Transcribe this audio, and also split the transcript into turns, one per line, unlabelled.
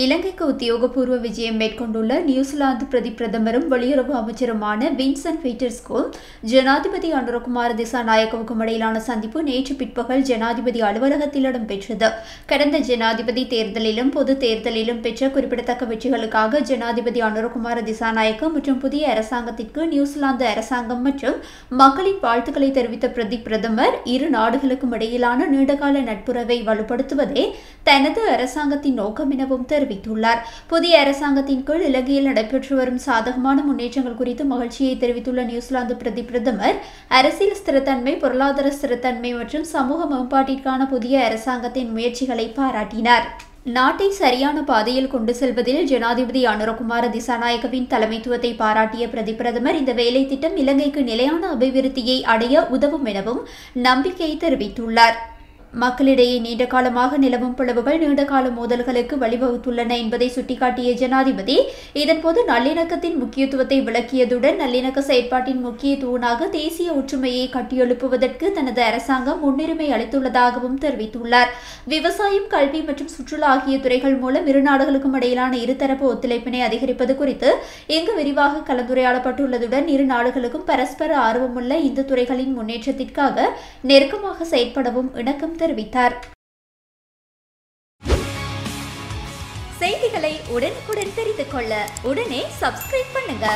இலங்கைக்கு உத்தியோகபூர்வ விஜயம் மேற்கொண்டுள்ள நியூசிலாந்து பிரதமரும் வெளியுறவு அமைச்சருமான வின்சென்ட் பீட்டர்ஸ்க்கும் ஜனாதிபதி அனுரகுமார திசாநாயக்கவுக்கும் இடையிலான சந்திப்பு நேற்று பிற்பகல் ஜனாதிபதி அலுவலகத்தில் இடம்பெற்றது. கடந்த ஜனாதிபதி தேர்தலிலும் பொது தேர்தலிலும் பெற்ற குறிப்பிடத்தக்க வெற்றிகளுக்காக ஜனாதிபதி அனுரகுமார திசாநாயக்க மற்றும் புதிய அரசாங்கத்திற்கு நியூசிலாந்து அரசாங்கம் மற்றும் மக்களின் வாழ்த்துக்களை தெரிவித்த பிரதமர் இரு நாடுகளுக்கும் இடையிலான நீண்டகால நட்புறவை வலுப்படுத்துவதே தனது அரசாங்கத்தின் நோக்கம் எனவும் தெரிவித்துள்ளார். புதிய அரசாங்கத்தின் கீழ் இலங்கையில் நடைபெற்று வரும் சாதகமான முன்னேற்றங்கள் குறித்து மகிழ்ச்சியை தெரிவித்துள்ள நியூசிலாந்து பிரதமர் அரசியல் ஸ்திரத்தன்மை, பொருளாதார ஸ்திரத்தன்மை மற்றும் சமூக மேம்பாட்டிற்கான புதிய அரசாங்கத்தின் முயற்சிகளை பாராட்டினார். நாட்டை சரியான பாதையில் கொண்டு செல்வதில் ஜனாதிபதி அனுரகுமார திசாநாயக்கவின் தலைமைத்துவத்தை பாராட்டிய பிரதமர் இந்த வேலை திட்டம் இலங்கைக்கு நிலையான அபிவிருத்தியை அடைய உதவும் எனவும் நம்பிக்கை தெரிவித்துள்ளார். மக்களிடையே நீண்ட காலமாக நிலவும் பிளவுகள் நீண்டகால மோதல்களுக்கு வழிவகுத்துள்ளன என்பதை சுட்டிக்காட்டிய ஜனாதிபதி இதன்போது நல்லிணக்கத்தின் முக்கியத்துவத்தை விளக்கியதுடன் நல்லிணக்க செயற்பாட்டின் முக்கிய தூணாக தேசிய ஒற்றுமையை கட்டியெழுப்புவதற்கு தனது அரசாங்கம் முன்னுரிமை அளித்துள்ளதாகவும் தெரிவித்துள்ளார். விவசாயம், கல்வி மற்றும் சுற்றுலா ஆகிய துறைகள் மூலம் இரு நாடுகளுக்கும் இடையிலான இருதரப்பு ஒத்துழைப்பினை அதிகரிப்பது குறித்து இங்கு விரிவாக கலந்துரையாடப்பட்டுள்ளதுடன் இரு நாடுகளுக்கும் பரஸ்பர ஆர்வமுள்ள இந்த துறைகளின் முன்னேற்றத்திற்காக நெருக்கமாக செயற்படவும் இணக்கம் தெரிவித்தார். செய்திகளை உடனுக்குடன் தெரிந்து கொள்ள உடனே சப்ஸ்கிரைப் பண்ணுங்க.